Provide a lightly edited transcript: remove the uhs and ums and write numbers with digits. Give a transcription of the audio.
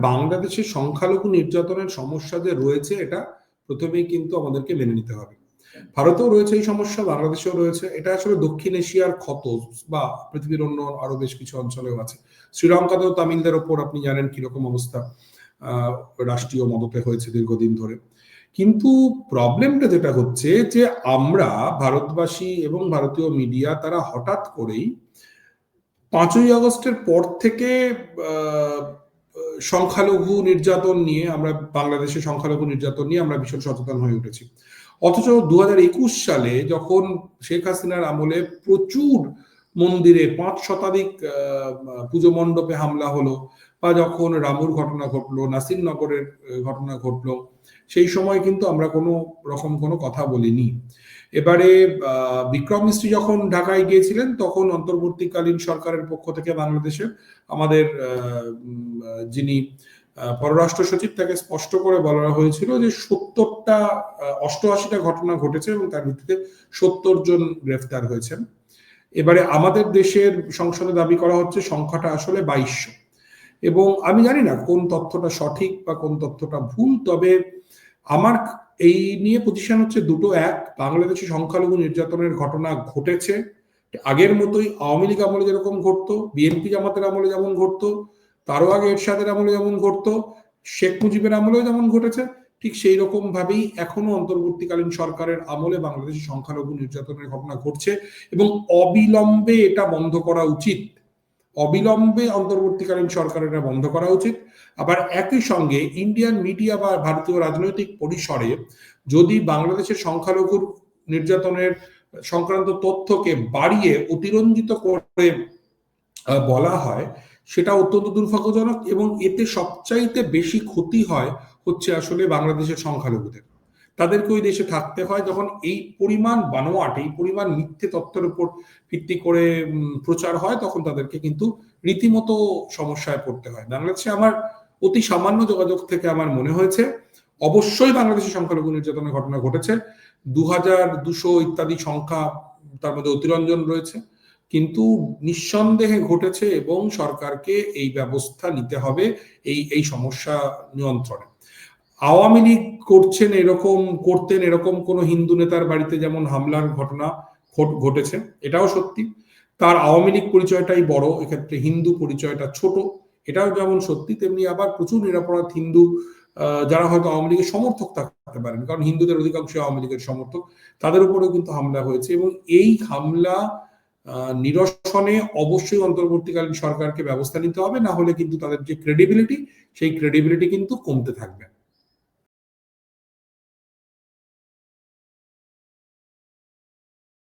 বাংলাদেশে সংখ্যালঘু নির্যাতনের সমস্যা যে রয়েছে এটা প্রথমেই কিন্তু আমাদেরকে মেনে নিতে হবে। ভারতেও রয়েছে এই সমস্যা, বাংলাদেশেও রয়েছে। এটা আসলে দক্ষিণ এশিয়ার ক্ষত, বা পৃথিবীর অন্য আরো বেশ কিছু অঞ্চলেও আছে। শ্রীলঙ্কাতেও তামিলদের ওপর আপনি জানেন কিরকম অবস্থা রাষ্ট্রীয় মদতে হয়েছে দীর্ঘদিন ধরে। কিন্তু প্রবলেমটা যেটা হচ্ছে যে আমরা ভারতবাসী এবং ভারতীয় মিডিয়া তারা হঠাৎ করেই 5ই আগস্টের পর থেকে সংখ্যালঘু নির্যাতন নিয়ে, আমরা বাংলাদেশে সংখ্যালঘু নির্যাতন নিয়ে আমরা ভীষণ সচেতন হয়ে উঠেছি। অথচ 2021 সালে যখন শেখ হাসিনার আমলে প্রচুর মন্দিরে 5 শতাধিক পুজো মণ্ডপে হামলা হলো, বা যখন রামুর ঘটনা ঘটলো, নাসিরনগরের ঘটনা ঘটলো, সেই সময় কিন্তু আমরা কোনো রকম কোনো কথা বলিনি। এবারে বিক্রম মিস্ত্রি যখন ঢাকায় গিয়েছিলেন তখন অন্তর্বর্তীকালীন সরকারের পক্ষ থেকে বাংলাদেশের আমাদের যিনি পররাষ্ট্র সচিব, তাকে স্পষ্ট করে বলা হয়েছিল যে 88টা ঘটনা ঘটেছে এবং তার ভিত্তিতে 70 জন গ্রেফতার হয়েছেন। এবারে আমাদের দেশের সংসদে দাবি করা হচ্ছে সংখ্যাটা আসলে 2200। এবং আমি জানি না কোন তথ্যটা সঠিক বা কোন তথ্যটা ভুল, তবে আমার এই নিয়ে পজিশন হচ্ছে দুটো। এক, বাংলাদেশে সংখ্যালঘু নির্যাতনের ঘটনা ঘটেছে, আগের মতোই আওয়ামী লীগ আমলে যেরকম ঘটতো, বিএনপি জামাতের আমলে যেমন ঘটতো, তারও আগে এরশাদের আমলে যেমন ঘটতো, শেখ মুজিবের আমলেও যেমন ঘটেছে, ঠিক সেই রকম ভাবেই এখনো অন্তর্বর্তীকালীন সরকারের আমলে বাংলাদেশে সংখ্যালঘু নির্যাতনের ঘটনা ঘটছে এবং অবিলম্বে এটা বন্ধ করা উচিত। অবিলম্বে অন্তর্বর্তীকালীন সরকারের এটা বন্ধ করা উচিত। আবার একই সঙ্গে ইন্ডিয়ান মিডিয়া বা ভারতীয় রাজনৈতিক পরিসরে যদি বাংলাদেশের সংখ্যালঘুর নির্যাতনের সংক্রান্ত তথ্যকে বাড়িয়ে অতিরঞ্জিত করে বলা হয়, সেটা অত্যন্ত দুর্ভাগ্যজনক এবং এতে সবচাইতে বেশি ক্ষতি হচ্ছে আসলে বাংলাদেশের সংখ্যালঘুদের। তাদেরকে ওই দেশে থাকতে হয় যখন এই পরিমাণ বানোয়াট, এই পরিমাণ মিথ্যে তথ্যের উপর ভিত্তি করে প্রচার হয়, তখন তাদেরকে কিন্তু রীতিমতো সমস্যায় পড়তে হয়। বাংলাদেশে আমার অতি সামান্য যোগাযোগ থেকে আমার মনে হয়েছে অবশ্যই বাংলাদেশে সংখ্যালঘু নির্যাতনের ঘটনা ঘটেছে, 2200 ইত্যাদি সংখ্যা, তার মধ্যে অতিরঞ্জন রয়েছে, কিন্তু নিঃসন্দেহে ঘটেছে এবং সরকারকে এই ব্যবস্থা নিতে হবে এই সমস্যা নিয়ন্ত্রণে। আওয়ামী লীগ করতেন এরকম কোন হিন্দু নেতার বাড়িতে যেমন হামলার ঘটনা ঘটেছে, এটাও সত্যি। তার আওয়ামী লীগ পরিচয়টাই বড়, এক্ষেত্রে হিন্দু পরিচয়টা ছোট, এটাও যেমন সত্যি। তেমনি আবার প্রচুর নিরপরাধ হিন্দু যারা হয়তো আওয়ামী লীগের সমর্থক থাকতে পারেন, কারণ হিন্দুদের অধিকাংশ আওয়ামী লীগের সমর্থক, তাদের উপরেও কিন্তু হামলা হয়েছে। এবং এই হামলা নিরসনে অবশ্যই অন্তর্বর্তীকালীন সরকারকে ব্যবস্থা নিতে হবে, না হলে কিন্তু তাদের যে ক্রেডিবিলিটি, সেই ক্রেডিবিলিটি কিন্তু কমতে থাকবে।